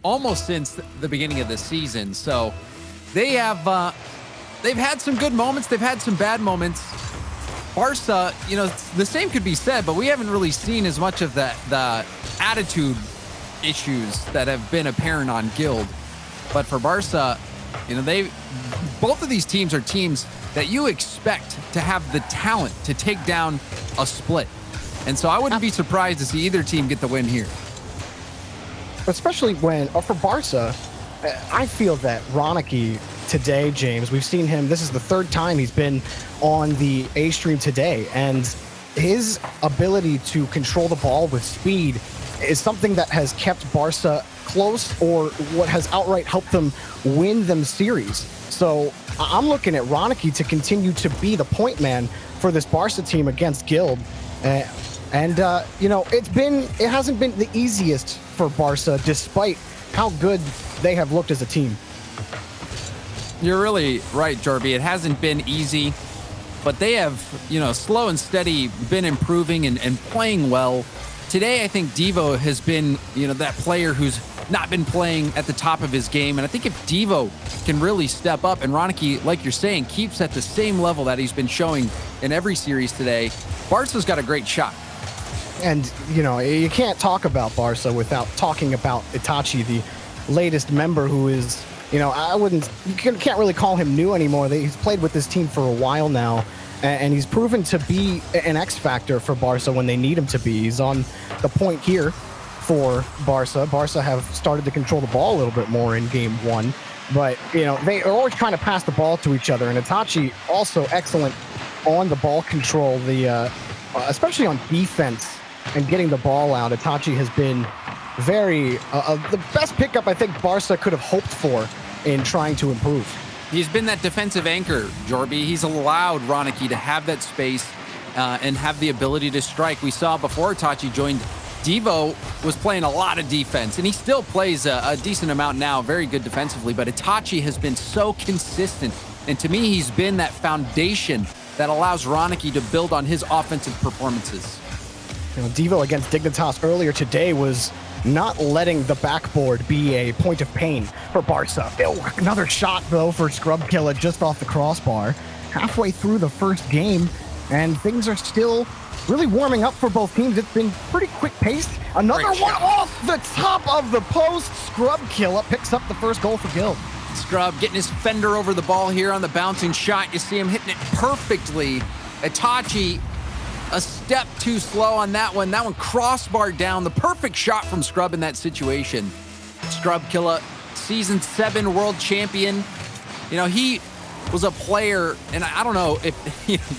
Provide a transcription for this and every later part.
almost since the beginning of the season. So they have they've had some good moments. They've had some bad moments. Barca, the same could be said, but we haven't really seen as much of the attitude issues that have been apparent on Guild. But for Barca, both of these teams are teams that you expect to have the talent to take down a split. And so I wouldn't be surprised to see either team get the win here. Especially for Barca, I feel that Ronicky today, James, we've seen him, this is the third time he's been on the A stream today, and his ability to control the ball with speed is something that has kept Barca close, or what has outright helped them win them series. So I'm looking at Ronicky to continue to be the point man for this Barca team against Guild. It hasn't been the easiest for Barca, despite how good they have looked as a team. You're really right, Jorby. It hasn't been easy, but they have, slow and steady been improving and playing well. Today, I think Devo has been, that player who's not been playing at the top of his game. And I think if Devo can really step up and Ronicky, like you're saying, keeps at the same level that he's been showing in every series today, Barca's got a great shot. And, you can't talk about Barca without talking about Itachi, the latest member who is, you can't really call him new anymore. He's played with this team for a while now, and he's proven to be an X factor for Barca when they need him to be. He's on the point here for Barca. Barca have started to control the ball a little bit more in game one, but, they are always trying to pass the ball to each other, and Itachi also excellent on the ball control, especially on defense and getting the ball out. Itachi has been very the best pickup I think Barca could have hoped for in trying to improve. He's been that defensive anchor, Jorby. He's allowed Ronicky to have that space and have the ability to strike. We saw before Itachi joined, Devo was playing a lot of defense, and he still plays a decent amount now, very good defensively, but Itachi has been so consistent, and to me, he's been that foundation that allows Ronicky to build on his offensive performances. Devo against Dignitas earlier today was not letting the backboard be a point of pain for Barca. Another shot, though, for Scrub Killer just off the crossbar. Halfway through the first game, and things are still really warming up for both teams. It's been pretty quick-paced. Another one off the top of the post. Scrub Killer picks up the first goal for Guild. Scrub getting his fender over the ball here on the bouncing shot. You see him hitting it perfectly. Itachi a step too slow on that one. That one crossbar down. The perfect shot from Scrub in that situation. Scrub Killer, Season 7 world champion. He was a player, and I don't know if,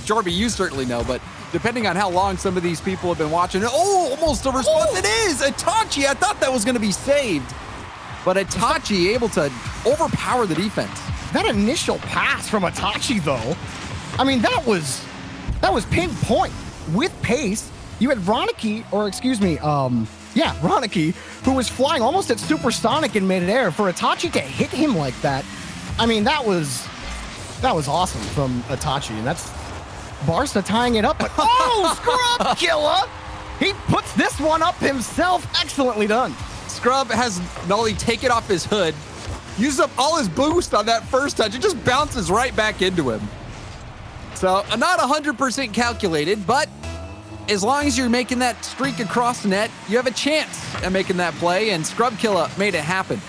Jorby, you certainly know, but depending on how long some of these people have been watching, almost a response. It is Itachi. I thought that was going to be saved, but Itachi able to overpower the defense. That initial pass from Itachi, though, I mean, that was pinpoint. With pace, you had Ronicky, Ronicky, who was flying almost at supersonic in midair. For Itachi to hit him like that, I mean, that was awesome from Itachi, and that's Barca tying it up. But Scrub Killer, he puts this one up himself. Excellently done. Scrub has not only taken off his hood, used up all his boost on that first touch. It just bounces right back into him. So not 100% calculated, but as long as you're making that streak across the net, you have a chance at making that play, and Scrub Killer made it happen.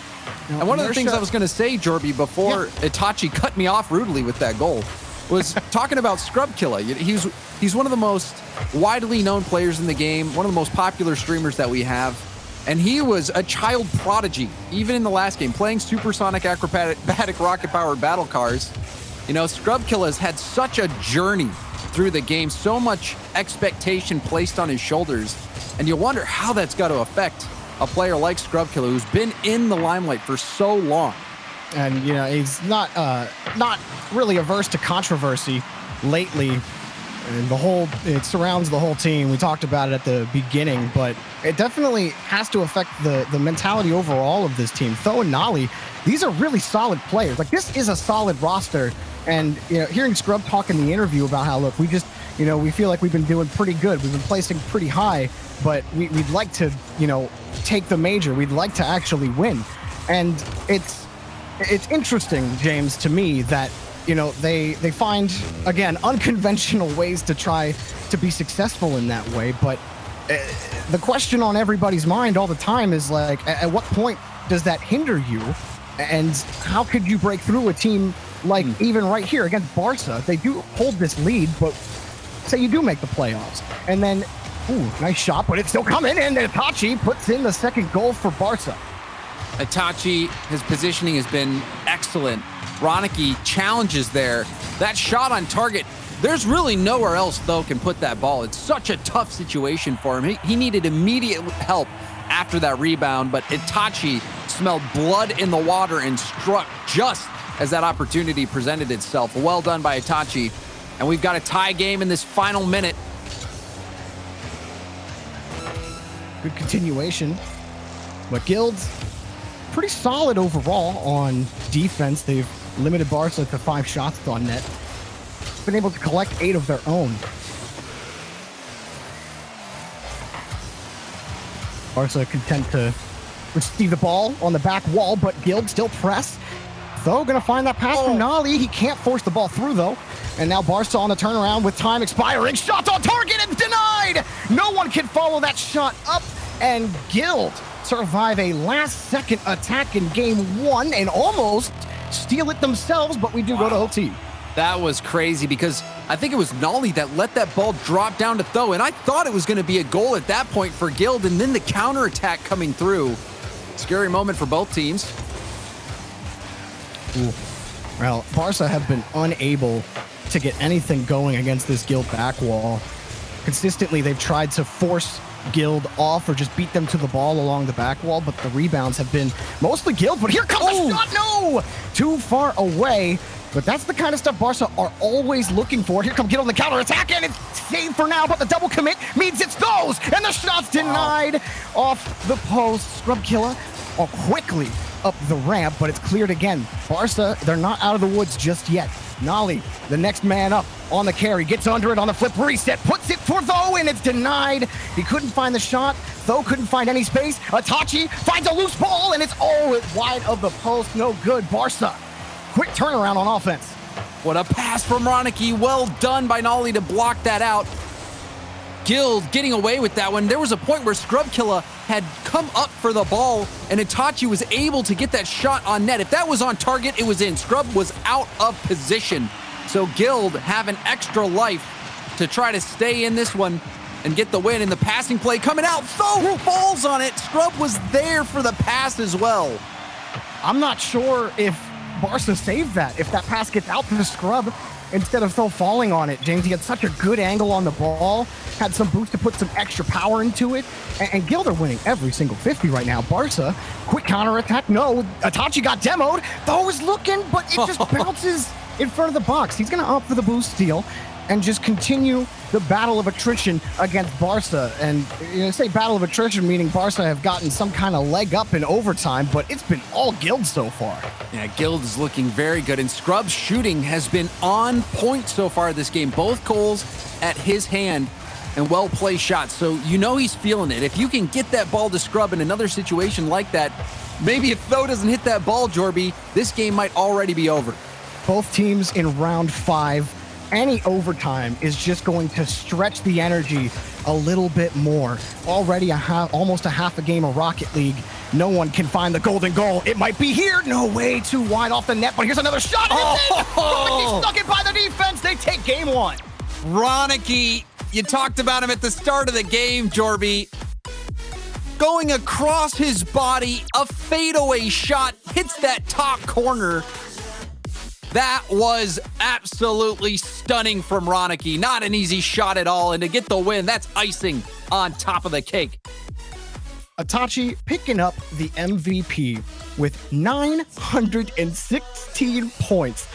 And one of the things I was going to say, Jorby, before Itachi cut me off rudely with that goal, was talking about Scrub Killer. He's one of the most widely known players in the game, one of the most popular streamers that we have, and he was a child prodigy, even in the last game, playing supersonic acrobatic rocket-powered battle cars. Scrub Killer has had such a journey through the game, so much expectation placed on his shoulders, and you wonder how that's got to affect a player like Scrub Killer, who's been in the limelight for so long. And he's not really averse to controversy lately, and it surrounds the whole team. We talked about it at the beginning, but it definitely has to affect the mentality overall of this team. Tho and Nolly, these are really solid players. Like, this is a solid roster. And hearing Scrub talk in the interview about how, look, we just, we feel like we've been doing pretty good. We've been placing pretty high, but we'd like to, take the major. We'd like to actually win. And it's interesting, James, to me that, you know, they find, again, unconventional ways to try to be successful in that way. But the question on everybody's mind all the time is like, at what point does that hinder you? And how could you break through a team like even right here against Barca? They do hold this lead, but say you do make the playoffs. And then, ooh, nice shot, but it's still coming. And Itachi puts in the second goal for Barca. Itachi, his positioning has been excellent. Ronicky challenges there. That shot on target, there's really nowhere else Tho can put that ball. It's such a tough situation for him. He needed immediate help after that rebound, but Itachi smelled blood in the water and struck just as that opportunity presented itself. Well done by Itachi. And we've got a tie game in this final minute. Good continuation. But Guild's pretty solid overall on defense. They've limited Barca to 5 shots on net. Been able to collect 8 of their own. Barca content to receive the ball on the back wall, but Guild still press. Tho gonna find that pass from Nali. He can't force the ball through though. And now Barca on the turnaround with time expiring. Shot on target and denied! No one can follow that shot up, and Guild survive a last-second attack in game 1 and almost steal it themselves, but we do go to OT. That was crazy because I think it was Nolly that let that ball drop down to Tho, and I thought it was going to be a goal at that point for Guild, and then the counterattack coming through. Scary moment for both teams. Ooh. Well, Barca have been unable to get anything going against this Guild back wall. Consistently, they've tried to force Guild off or just beat them to the ball along the back wall, but the rebounds have been mostly Guild. But here comes the shot. No! Too far away. But that's the kind of stuff Barca are always looking for. Here come Guild on the counter attack, and it's saved for now, but the double commit means it's those, and the shot's denied off the post. Scrub Killer quickly up the ramp, but it's cleared again. Barca, they're not out of the woods just yet. Nolly, the next man up on the carry, gets under it on the flip reset, puts it for Tho, and it's denied. He couldn't find the shot. Tho couldn't find any space. Itachi finds a loose ball, and it's all wide of the post. No good. Barca, quick turnaround on offense. What a pass from Ronicky. Well done by Nolly to block that out. Guild getting away with that one. There was a point where Scrub Killer had come up for the ball, and Itachi was able to get that shot on net. If that was on target, it was in. Scrub was out of position. So Guild have an extra life to try to stay in this one and get the win. In the passing play coming out, Tho falls on it. Scrub was there for the pass as well. I'm not sure if Barca saved that, if that pass gets out to the Scrub instead of Tho falling on it. James, he had such a good angle on the ball, had some boost to put some extra power into it, and Guild are winning every single 50 right now. Barca, quick counterattack, no, Itachi got demoed. Tho was looking, but it just bounces in front of the box. He's gonna opt for the boost steal and just continue the battle of attrition against Barca. And you know, say battle of attrition, meaning Barca have gotten some kind of leg up in overtime, but it's been all Guild so far. Yeah, Guild is looking very good, and Scrub's shooting has been on point so far this game. Both goals at his hand and well-placed shots, so you know he's feeling it. If you can get that ball to Scrub in another situation like that, maybe if Tho doesn't hit that ball, Jorby, this game might already be over. Both teams in round 5. Any overtime is just going to stretch the energy a little bit more. Already almost a half a game of Rocket League. No one can find the golden goal. It might be here. No way, too wide off the net, but here's another shot. Ronicky stuck it by the defense. They take game 1. Ronicky, you talked about him at the start of the game, Jorby. Going across his body, a fadeaway shot hits that top corner. That was absolutely stunning from Ronicky. Not an easy shot at all, and to get the win, that's icing on top of the cake. Itachi picking up the MVP with 916 points.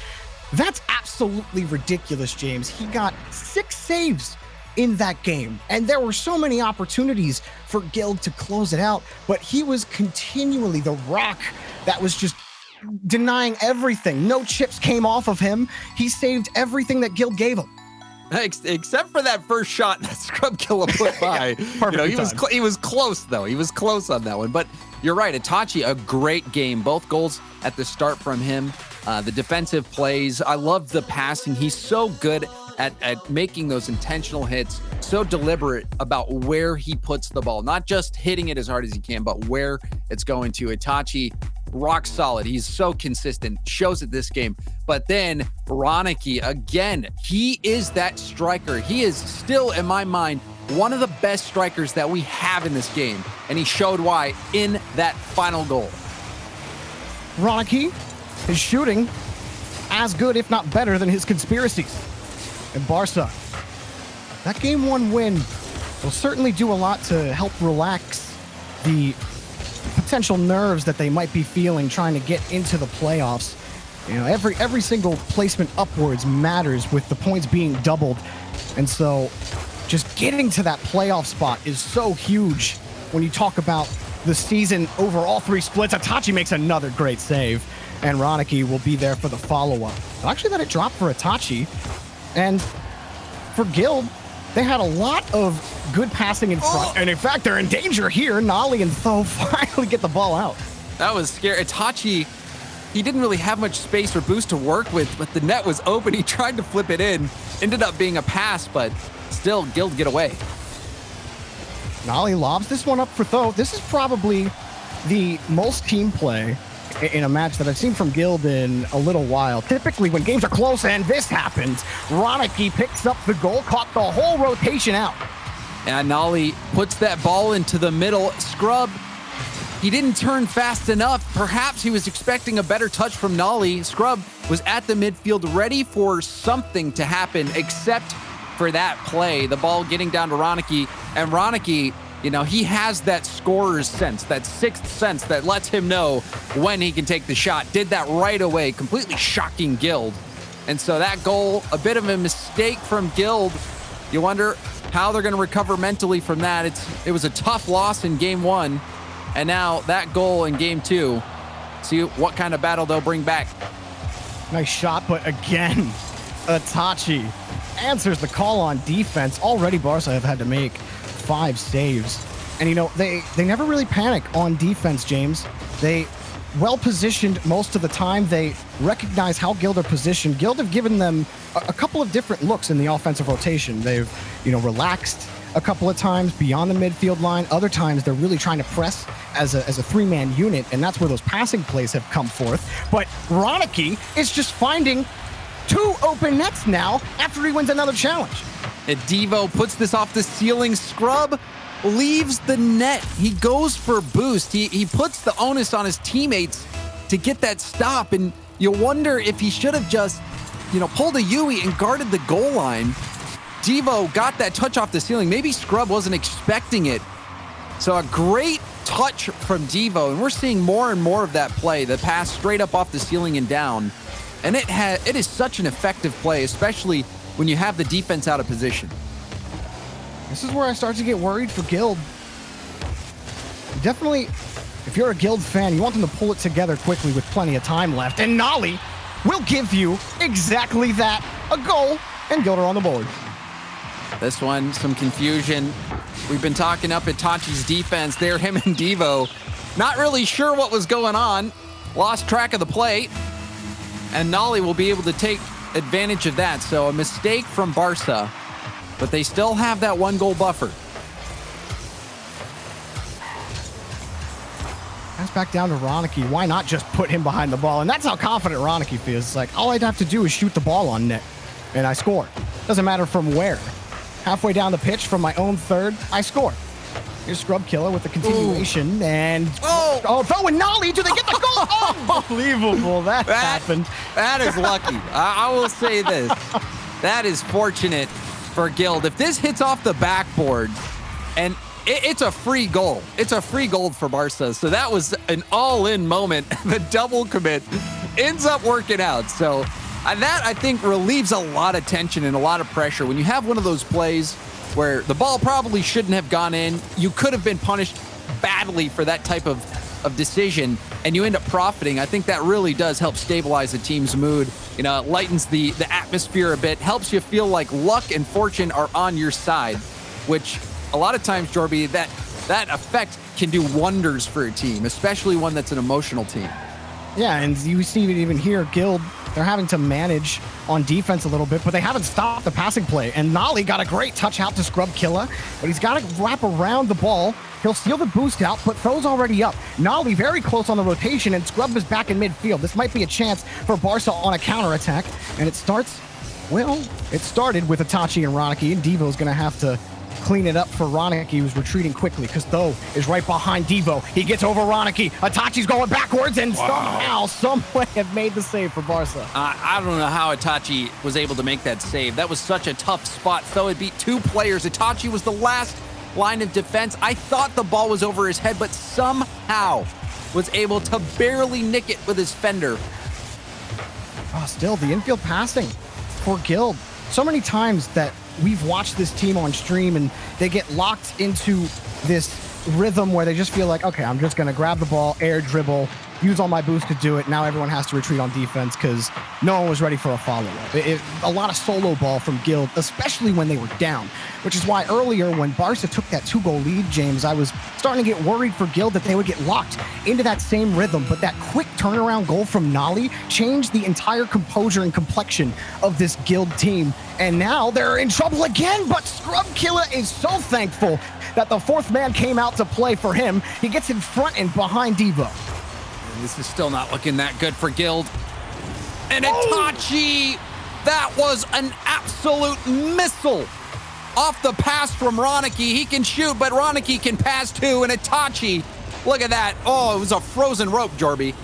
That's absolutely ridiculous, James. He got 6 saves in that game, and there were so many opportunities for Guild to close it out, but he was continually the rock that was just denying everything. No chips came off of him. He saved everything that Guild gave him. Except for that first shot that Scrub Killer put by. Perfect. He was close though. He was close on that one. But you're right, Itachi, a great game. Both goals at the start from him. The defensive plays. I love the passing. He's so good at making those intentional hits, so deliberate about where he puts the ball, not just hitting it as hard as he can, but where it's going to. Itachi, rock solid. He's so consistent, shows it this game. But then Ronicky, again, he is that striker. He is still, in my mind, one of the best strikers that we have in this game. And he showed why in that final goal. Ronicky is shooting as good, if not better, than his conspiracies. And Barca, that game one win will certainly do a lot to help relax the potential nerves that they might be feeling trying to get into the playoffs. You know, every single placement upwards matters with the points being doubled. And so just getting to that playoff spot is so huge when you talk about the season over all three splits. Itachi makes another great save, and Ronicky will be there for the follow-up. Actually, let it drop for Itachi. And for Guild, they had a lot of good passing in front. And in fact, they're in danger here. Nolly and Tho finally get the ball out. That was scary. Itachi, he didn't really have much space or boost to work with, but the net was open. He tried to flip it in. Ended up being a pass, but still, Guild get away. Nolly lobs this one up for Tho. This is probably the most team play in a match that I've seen from Guild in a little while. Typically, when games are close and this happens, Ronicky picks up the goal, caught the whole rotation out. And Nolly puts that ball into the middle. Scrub, he didn't turn fast enough. Perhaps he was expecting a better touch from Nolly. Scrub was at the midfield ready for something to happen except for that play. The ball getting down to Ronicky, and Ronicky, you know, he has that scorer's sense, that sixth sense that lets him know when he can take the shot. Did that right away, completely shocking Guild. And so that goal, a bit of a mistake from Guild. You wonder how they're going to recover mentally from that. It was a tough loss in game one, and now that goal in game two. See what kind of battle they'll bring back. Nice shot, but again, Itachi answers the call on defense. Already Barca have had to make 5 saves. And, you know, they never really panic on defense, James. They well-positioned most of the time. They recognize how Guild are positioned. Guild have given them a couple of different looks in the offensive rotation. They've, you know, relaxed a couple of times beyond the midfield line. Other times they're really trying to press as a 3-man unit, and that's where those passing plays have come forth. But Ronicky is just finding 2 open nets now after he wins another challenge. And Devo puts this off the ceiling. Scrub leaves the net. He goes for boost. He puts the onus on his teammates to get that stop. And you wonder if he should have just, you know, pulled a Yui and guarded the goal line. Devo got that touch off the ceiling. Maybe Scrub wasn't expecting it. So a great touch from Devo. And we're seeing more and more of that play. The pass straight up off the ceiling and down. And it is such an effective play, especially when you have the defense out of position. This is where I start to get worried for Guild. Definitely, if you're a Guild fan, you want them to pull it together quickly with plenty of time left. And Nolly will give you exactly that, a goal, and Guild are on the board. This one, some confusion. We've been talking up Itachi's defense there, him and Devo. Not really sure what was going on. Lost track of the play. And Nolly will be able to take advantage of that. So a mistake from Barca, but they still have that 1-goal buffer. Pass back down to Ronicky. Why not just put him behind the ball? And that's how confident Ronicky feels. It's like, all I'd have to do is shoot the ball on net, and I score. Doesn't matter from where. Halfway down the pitch from my own third, I score. Here's Scrub Killer with the continuation. Ooh. And Tho and Nolly, do they get the goal? Unbelievable. That happened. That is lucky. I will say this. That is fortunate for Guild. If this hits off the backboard, and it's a free goal. It's a free goal for Barca. So that was an all-in moment. The double commit ends up working out. So that, I think, relieves a lot of tension and a lot of pressure. When you have one of those plays where the ball probably shouldn't have gone in, you could have been punished badly for that type of decision, and you end up profiting. I think that really does help stabilize the team's mood. You know, it lightens the atmosphere a bit, helps you feel like luck and fortune are on your side, which a lot of times, Jorby, that that effect can do wonders for a team, especially one that's an emotional team. Yeah, and you see it even here, Guild, they're having to manage on defense a little bit, but they haven't stopped the passing play. And Nolly got a great touch out to Scrub Killa, but he's got to wrap around the ball. He'll steal the boost out, but Tho's already up. Nolly very close on the rotation, and Scrub is back in midfield. This might be a chance for Barca on a counterattack, and it started with Itachi and Roniki, and Devo's going to have to clean it up for Roniki, who's retreating quickly because Tho is right behind Devo. He gets over Roniki. Itachi's going backwards and somehow, someway have made the save for Barca. I don't know how Itachi was able to make that save. That was such a tough spot. Tho had beat 2 players. Itachi was the last line of defense. I thought the ball was over his head, but somehow was able to barely nick it with his fender. Oh, still, the infield passing for Guild. So many times that we've watched this team on stream and they get locked into this rhythm where they just feel like, okay, I'm just going to grab the ball, air dribble, use all my boost to do it. Now everyone has to retreat on defense because no one was ready for a follow-up. A lot of solo ball from Guild, especially when they were down, which is why earlier when Barca took that 2-goal lead, James, I was starting to get worried for Guild that they would get locked into that same rhythm. But that quick turnaround goal from Nolly changed the entire composure and complexion of this Guild team. And now they're in trouble again, but Scrub Killa is so thankful that the 4th man came out to play for him. He gets in front and behind Devo. This is still not looking that good for Guild. And Itachi, that was an absolute missile. Off the pass from Roniki. He can shoot, but Roniki can pass too. And Itachi, look at that. Oh, it was a frozen rope, Jorby.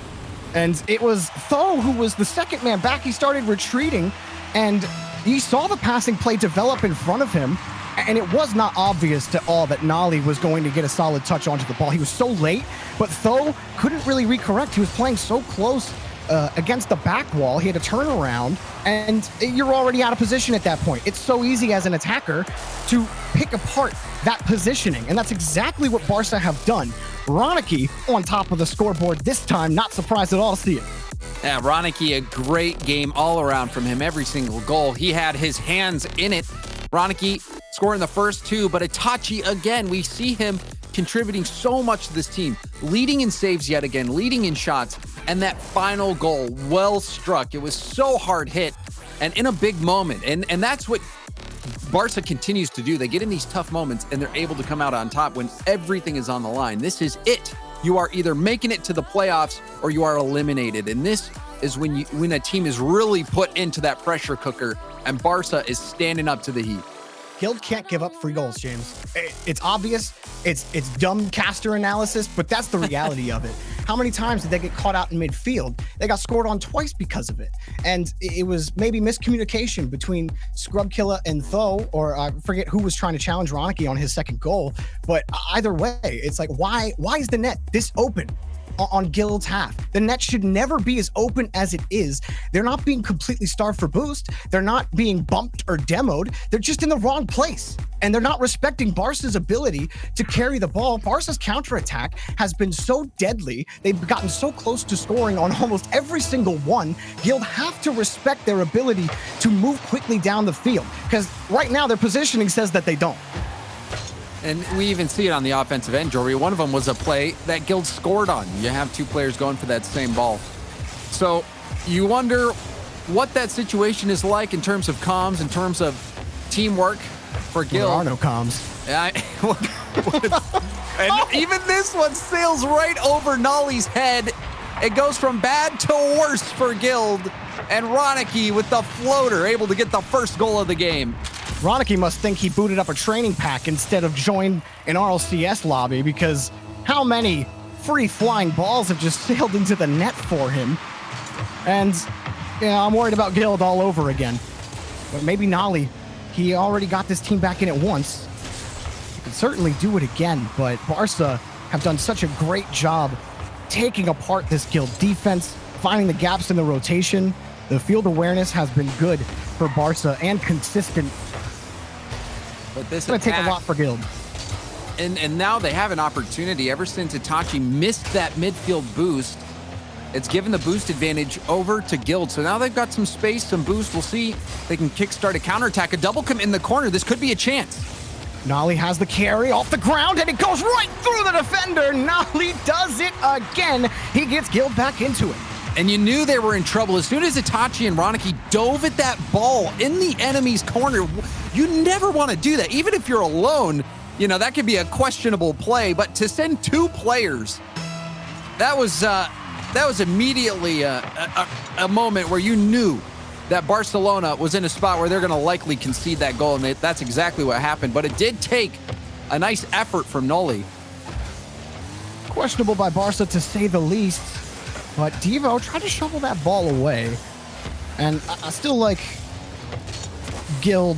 And it was Tho who was the 2nd man back. He started retreating, and he saw the passing play develop in front of him. And it was not obvious to all that Nolly was going to get a solid touch onto the ball. He was so late, but Tho couldn't really recorrect. He was playing so close against the back wall. He had to turn around, and you're already out of position at that point. It's so easy as an attacker to pick apart that positioning, and that's exactly what Barca have done. Roniki on top of the scoreboard this time. Not surprised at all to see it. Yeah, Roniki, a great game all around from him. Every single goal. He had his hands in it. Roniki scoring the first 2, but Itachi, again, we see him contributing so much to this team, leading in saves yet again, leading in shots, and that final goal, well struck. It was so hard hit and in a big moment, and that's what Barca continues to do. They get in these tough moments, and they're able to come out on top when everything is on the line. This is it. You are either making it to the playoffs or you are eliminated, and this is when a team is really put into that pressure cooker, and Barca is standing up to the heat. Guild can't give up free goals, James. It's obvious. It's dumb caster analysis, but that's the reality of it. How many times did they get caught out in midfield? They got scored on twice because of it. And it was maybe miscommunication between Scrub Killa and Tho, or I forget who was trying to challenge Roniki on his 2nd goal. But either way, it's like, why is the net this open on Guild's half? The net should never be as open as it is. They're not being completely starved for boost. They're not being bumped or demoed. They're just in the wrong place. And they're not respecting Barca's ability to carry the ball. Barca's counterattack has been so deadly. They've gotten so close to scoring on almost every single one. Guild have to respect their ability to move quickly down the field, because right now their positioning says that they don't. And we even see it on the offensive end, Jory. One of them was a play that Guild scored on. You have 2 players going for that same ball. So you wonder what that situation is like in terms of comms, in terms of teamwork for Guild. There are no comms. And even this one sails right over Nolly's head. It goes from bad to worse for Guild. And Roniki with the floater, able to get the first goal of the game. Roniki must think he booted up a training pack instead of joined an RLCS lobby, because how many free flying balls have just sailed into the net for him? And yeah, I'm worried about Guild all over again. But maybe Nolly, he already got this team back in it once. He could certainly do it again, but Barca have done such a great job taking apart this Guild defense, finding the gaps in the rotation. The field awareness has been good for Barca and consistent. But this it's going to take a lot for Guild. And now they have an opportunity. Ever since Itachi missed that midfield boost, it's given the boost advantage over to Guild. So now they've got some space, some boost. We'll see if they can kickstart a counterattack. A double commit in the corner. This could be a chance. Nolly has the carry off the ground, and it goes right through the defender. Nolly does it again. He gets Guild back into it. And you knew they were in trouble. As soon as Itachi and Ronicky dove at that ball in the enemy's corner, you never want to do that. Even if you're alone, you know, that could be a questionable play. But to send 2 players, that was immediately a moment where you knew that Barcelona was in a spot where they're going to likely concede that goal, and that's exactly what happened. But it did take a nice effort from Noli. Questionable by Barca, to say the least, but Devo tried to shovel that ball away. And I still like Guild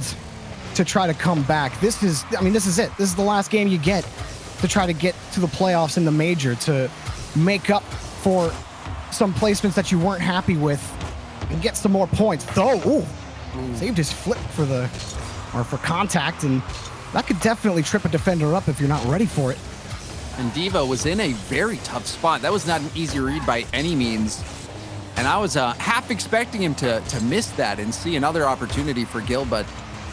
to try to come back. This is it. This is the last game you get to try to get to the playoffs in the major, to make up for some placements that you weren't happy with and get some more points. Though, saved his flip for contact, and that could definitely trip a defender up if you're not ready for it. And Devo was in a very tough spot. That was not an easy read by any means. And I was half expecting him to miss that and see another opportunity for Guild, but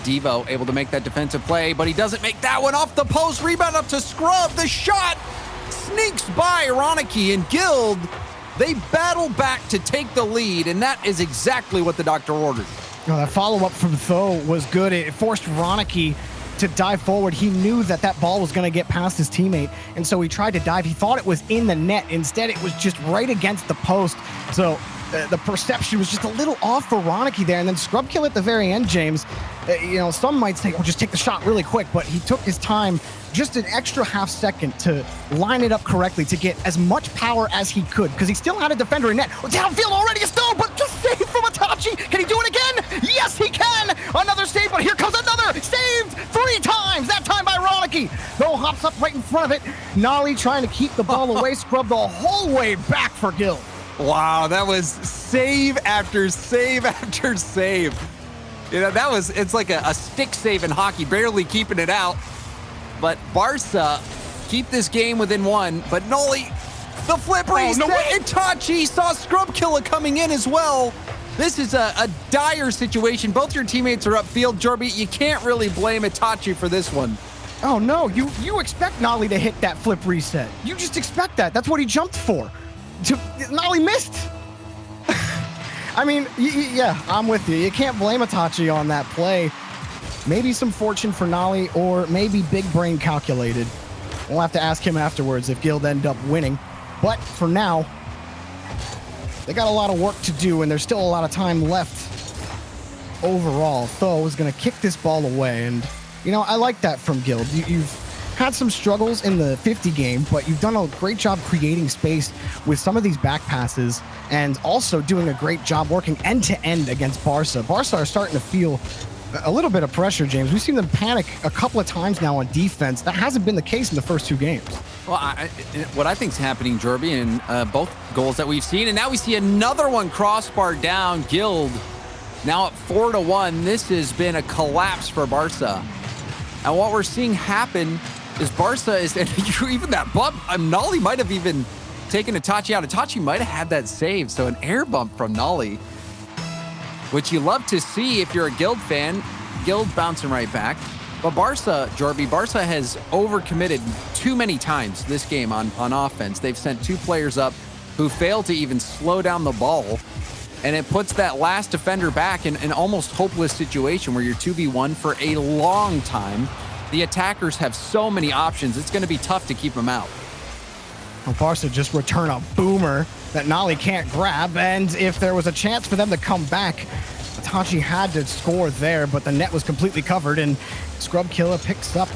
Devo able to make that defensive play, but he doesn't make that one. Off the post, rebound up to Scrub. The shot sneaks by Ronicky, and Guild, they battle back to take the lead, and that is exactly what the doctor ordered. Oh, that follow-up from Tho was good. It forced Ronicky to dive forward. He knew that ball was going to get past his teammate, and so he tried to dive. He thought it was in the net. Instead, it was just right against the post. So the perception was just a little off for Ronicky there, and then Scrub kill at the very end, James. Some might say, well, just take the shot really quick, but he took his time, just an extra half second, to line it up correctly to get as much power as he could, because he still had a defender in net. Downfield already a stone, but just save from Itachi. Can he do it again? Yes, he can. Another save, but here comes another. Saved 3 times, that time by Ronicky. Though hops up right in front of it. Nolly trying to keep the ball away, Scrub the whole way back for Guild. Wow, that was save after save after save. It's like a stick save in hockey, barely keeping it out. But Barca keep this game within 1. But Noli, the flip reset. Itachi saw Scrub Killer coming in as well. This is a dire situation. Both your teammates are upfield, Jorby. You can't really blame Itachi for this one. Oh no, you expect Nolly to hit that flip reset. You just expect that. That's what he jumped for. Nolly missed. Yeah, I'm with you. You can't blame Itachi on that play. Maybe some fortune for Nolly, or maybe big brain calculated. We'll have to ask him afterwards if Guild end up winning. But for now, they got a lot of work to do, and there's still a lot of time left overall. Tho is going to kick this ball away, and, I like that from Guild. You've had some struggles in the 50 game, but you've done a great job creating space with some of these back passes, and also doing a great job working end-to-end against Barca. Barca are starting to feel a little bit of pressure, James. We've seen them panic a couple of times now on defense. That hasn't been the case in the first 2 games. Well, what I think is happening, Jorby, in both goals that we've seen, and now we see another one crossbar down. Guild now at 4-1. This has been a collapse for Barca. And what we're seeing happen is Barca is, and even that bump, Nolly might have even taken Itachi out. Itachi might have had that save, so an air bump from Nolly, which you love to see if you're a Guild fan. Guild bouncing right back. But Barca, Jorby, Barca has overcommitted too many times this game on offense. They've sent 2 players up who fail to even slow down the ball, and it puts that last defender back in an almost hopeless situation where you're 2v1 for a long time. The attackers have so many options, it's going to be tough to keep them out. Well, Barca just return a boomer that Nolly can't grab, and if there was a chance for them to come back, Itachi had to score there, but the net was completely covered, and Scrub Killer picks up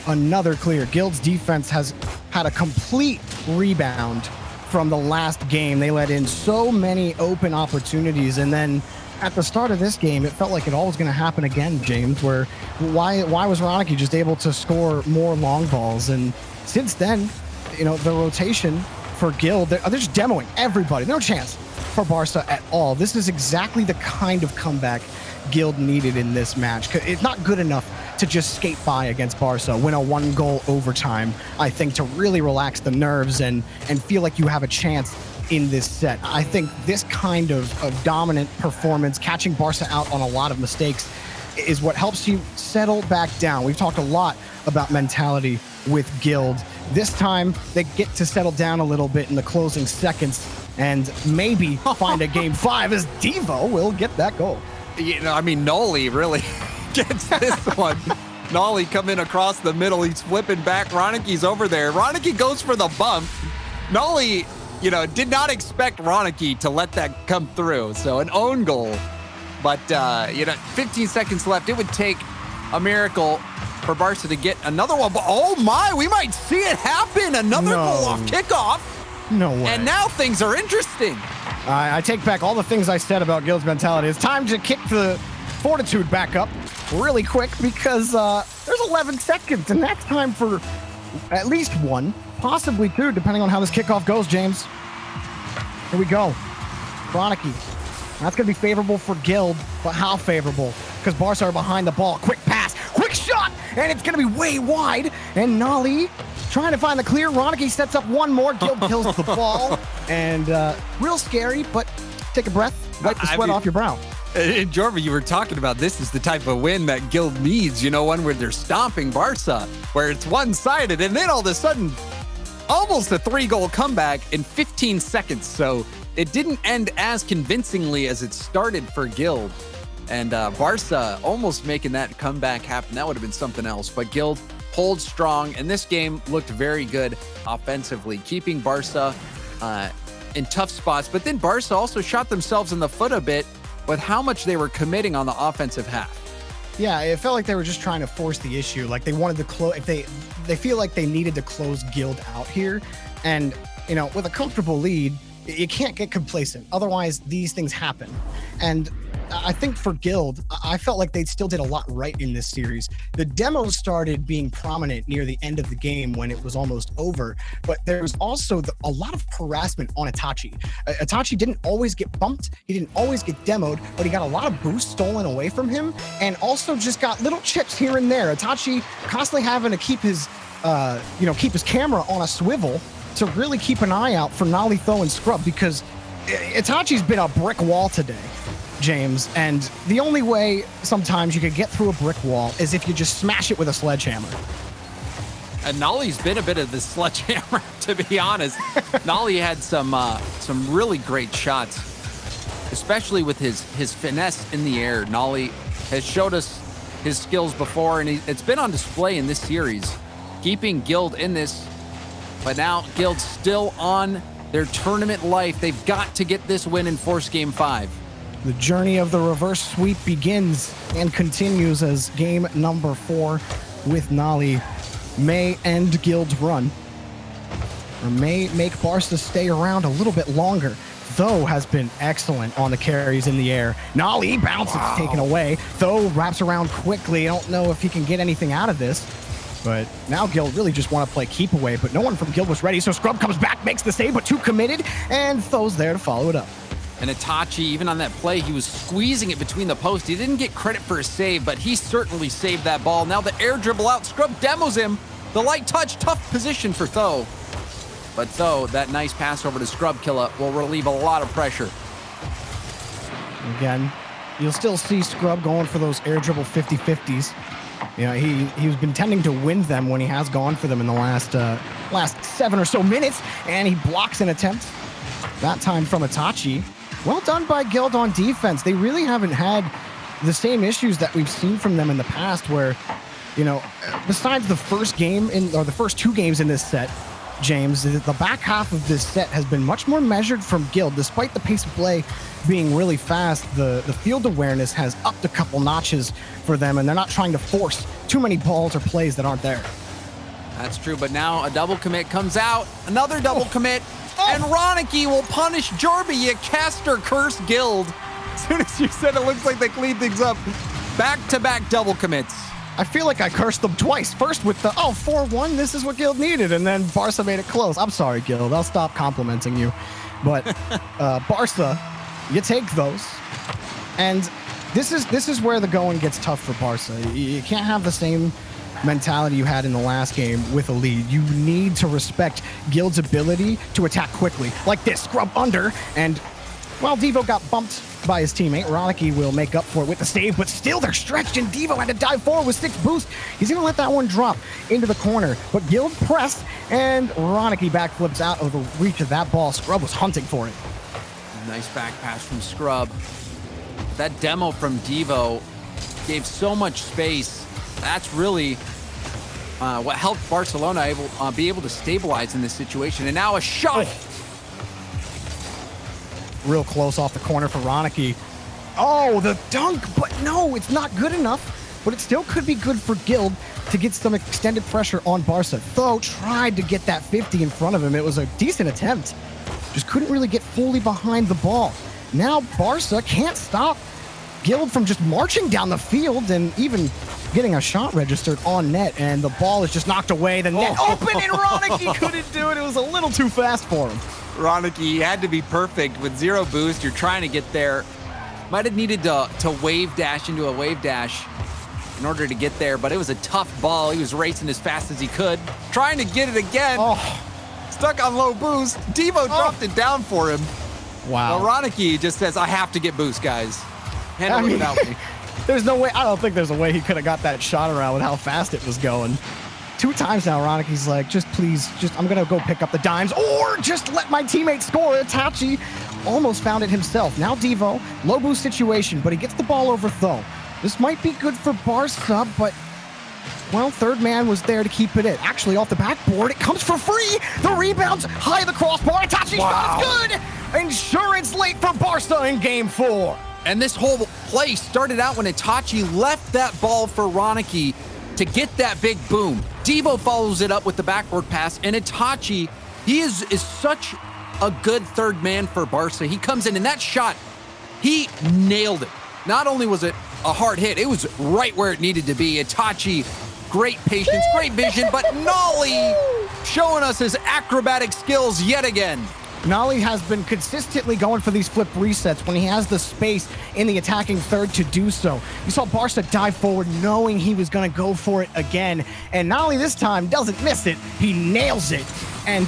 another clear. Guild's defense has had a complete rebound from the last game. They let in so many open opportunities, and then at the start of this game, it felt like it all was going to happen again, James, where why was Ronicky just able to score more long balls? And since then, the rotation for Guild, they're just demoing everybody. No chance for Barca at all. This is exactly the kind of comeback Guild needed in this match. It's not good enough to just skate by against Barca, win a 1-goal overtime, I think, to really relax the nerves and feel like you have a chance in this set. I think this kind of dominant performance, catching Barca out on a lot of mistakes, is what helps you settle back down. We've talked a lot about mentality with Guild. This time, they get to settle down a little bit in the closing seconds and maybe find a game 5 as Devo will get that goal. You know, I mean, Noli really gets this one. Nolly coming across the middle. He's flipping back. Roniki's over there. Roniki goes for the bump. Nolly, you know, did not expect Roniki to let that come through. So an own goal. But, you know, 15 seconds left. It would take a miracle for Barca to get another one. But, oh, my, we might see it happen. Another goal off kickoff. No way. And now things are interesting. I take back all the things I said about Guild's mentality. It's time to kick the fortitude back up really quick because there's 11 seconds, and that's time for at least one, possibly two, depending on how this kickoff goes, James. Here we go. Roniki. That's going to be favorable for Guild, but how favorable? Because Barca are behind the ball. Quick pass, quick shot, and it's going to be way wide. And Nolly trying to find the clear. Roniki sets up one more. Guild kills the ball. And real scary, but take a breath. Wipe the sweat off your brow. And Jordan, you were talking about this is the type of win that Guild needs, you know, one where they're stomping Barca, where it's one-sided, and then all of a sudden, almost a 3-goal comeback in 15 seconds. So it didn't end as convincingly as it started for Guild. And Barca almost making that comeback happen. That would have been something else. But Guild holds strong, and this game looked very good offensively, keeping Barca in tough spots. But then Barca also shot themselves in the foot a bit with how much they were committing on the offensive half. Yeah, it felt like they were just trying to force the issue. Like they wanted to close, if they feel like they needed to close Guild out here. And, you know, with a comfortable lead, you can't get complacent. Otherwise, these things happen. And I think for Guild, I felt like they still did a lot right in this series. The demo started being prominent near the end of the game when it was almost over, but there was also a lot of harassment on Itachi. Itachi didn't always get bumped, he didn't always get demoed, but he got a lot of boosts stolen away from him, and also just got little chips here and there. Itachi constantly having to keep his, keep his camera on a swivel to really keep an eye out for Nolly, Tho, and Scrub, because Itachi's been a brick wall today, James, and the only way sometimes you could get through a brick wall is if you just smash it with a sledgehammer. And Nolly's been a bit of the sledgehammer, to be honest. Nolly had some really great shots, especially with his finesse in the air. Nolly has showed us his skills before, and it's been on display in this series, keeping Guild in this. But now Guild's still on their tournament life. They've got to get this win and force game 5. The journey of the reverse sweep begins and continues as game number 4 with Nolly may end Guild's run, or may make Barca stay around a little bit longer. Tho has been excellent on the carries in the air. Nolly bounces, taken away. Tho wraps around quickly. I don't know if he can get anything out of this, but now Guild really just want to play keep away, but no one from Guild was ready, so Scrub comes back, makes the save, but too committed, and Tho's there to follow it up. And Itachi, even on that play, he was squeezing it between the posts. He didn't get credit for a save, but he certainly saved that ball. Now the air dribble out. Scrub demos him. The light touch, tough position for Tho. But Tho, that nice pass over to Scrub Killa will relieve a lot of pressure. Again, you'll still see Scrub going for those air dribble 50-50s. You know, he's been tending to win them when he has gone for them in the last 7 or so minutes, and he blocks an attempt. That time from Itachi. Well done by Guild on defense. They really haven't had the same issues that we've seen from them in the past where, you know, besides the first game or the first 2 games in this set, James, the back half of this set has been much more measured from Guild. Despite the pace of play being really fast, the field awareness has upped a couple notches for them, and they're not trying to force too many balls or plays that aren't there. That's true, but now a double commit comes out. Another double commit. And Roniki will punish Jorby. You caster curse Guild. As soon as you said it looks like they cleaned things up. Back-to-back double commits. I feel like I cursed them twice. First with the, 4-1, this is what Guild needed. And then Barca made it close. I'm sorry, Guild. I'll stop complimenting you. But Barca, you take those. And this is where the going gets tough for Barca. You can't have the same mentality you had in the last game with a lead. You need to respect Guild's ability to attack quickly. Like this, Scrub under, and Well, Devo got bumped by his teammate. Ronicky will make up for it with the save, but still they're stretched, and Devo had to dive forward with 6 boost. He's going to let that one drop into the corner, but Guild pressed, and Ronicky backflips out of the reach of that ball. Scrub was hunting for it. Nice back pass from Scrub. That demo from Devo gave so much space. That's really what helped Barcelona be able to stabilize in this situation. And now a shot. Real close off the corner for Ronicky. Oh, the dunk, but no, it's not good enough. But it still could be good for Guild to get some extended pressure on Barca. Though tried to get that 50 in front of him. It was a decent attempt. Just couldn't really get fully behind the ball. Now Barca can't stop Guild from just marching down the field and even getting a shot registered on net, and the ball is just knocked away. The net open, and Ronicky couldn't do it. It was a little too fast for him. Ronicky had to be perfect with 0 boost. You're trying to get there. Might have needed to wave dash into a wave dash in order to get there, but it was a tough ball. He was racing as fast as he could, trying to get it again. Stuck on low boost. Devo dropped it down for him. Wow. Well, Ronicky just says, I have to get boost, guys. Handle it without me. There's no way. I don't think there's a way he could have got that shot around with how fast it was going. 2 times now, Ronicky's like, please, I'm going to go pick up the dimes or just let my teammate score. Itachi almost found it himself. Now Devo, low boost situation, but he gets the ball over Tho. This might be good for Barca, but, well, third man was there to keep it in. Actually, off the backboard, it comes for free. The rebounds, high of the crossbar. Itachi's shot is good. Insurance late for Barca in game 4. And this whole play started out when Itachi left that ball for Ronicky to get that big boom. Devo follows it up with the backward pass, and Itachi, he is such a good third man for Barca. He comes in, and that shot, he nailed it. Not only was it a hard hit, it was right where it needed to be. Itachi, great patience, great vision, but Nolly showing us his acrobatic skills yet again. Nolly has been consistently going for these flip resets when he has the space in the attacking third to do so. You saw Barca dive forward knowing he was going to go for it again, and Nolly this time doesn't miss it. He nails it. And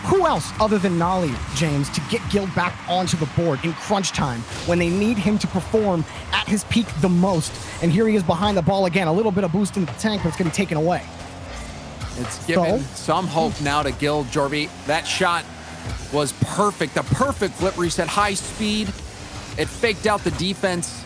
who else other than Nolly, James, to get Guild back onto the board in crunch time when they need him to perform at his peak the most? And here he is behind the ball again. A little bit of boost in the tank, but it's going to be taken away. It's given some hope now to Guild, Jorby. That shot was perfect. The perfect flip reset, high speed. It faked out the defense.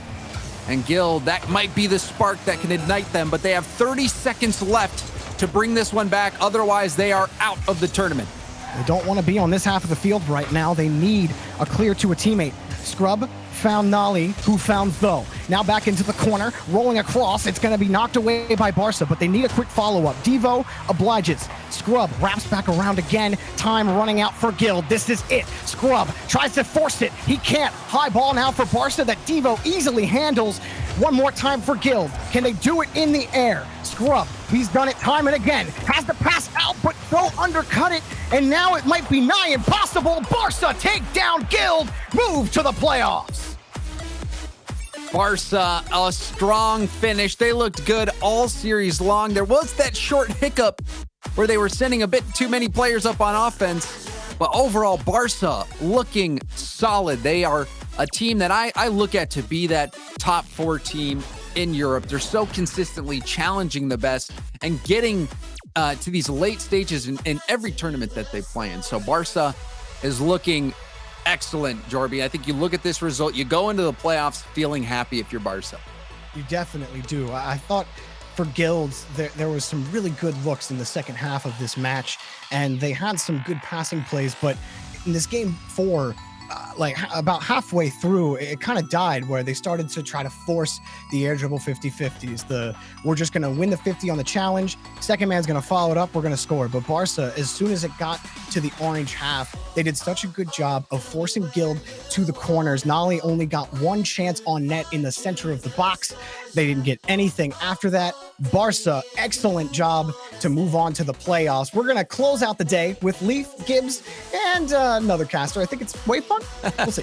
And Guild, that might be the spark that can ignite them, but they have 30 seconds left to bring this one back. Otherwise, they are out of the tournament. They don't want to be on this half of the field right now. They need a clear to a teammate. Scrub found Nolly, who found Tho. Now back into the corner, rolling across. It's going to be knocked away by Barca, but they need a quick follow-up. Devo obliges. Scrub wraps back around again. Time running out for Guild. This is it. Scrub tries to force it. He can't. High ball now for Barca that Devo easily handles. One more time for Guild. Can they do it in the air? Scrub, he's done it time and again. Has to pass out, but Tho undercut it. And now it might be nigh impossible. Barca take down Guild. Move to the playoffs. Barca, a strong finish. They looked good all series long. There was that short hiccup where they were sending a bit too many players up on offense. But overall, Barca looking solid. They are a team that I look at to be that top 4 team in Europe. They're so consistently challenging the best and getting to these late stages in every tournament that they play in. So Barca is looking excellent, Jorby. I think you look at this result, you go into the playoffs feeling happy if you're Barca. You definitely do. I thought for Guilds, there was some really good looks in the second half of this match, and they had some good passing plays, but in this game 4, like about halfway through, it kind of died where they started to try to force the air dribble 50-50s. We're just going to win the 50 on the challenge. Second man's going to follow it up. We're going to score. But Barca, as soon as it got to the orange half, they did such a good job of forcing Guild to the corners. Nolly only got 1 chance on net in the center of the box. They didn't get anything after that. Barca, excellent job to move on to the playoffs. We're going to close out the day with Leaf, Gibbs, and another caster. I think it's way fun. We'll see.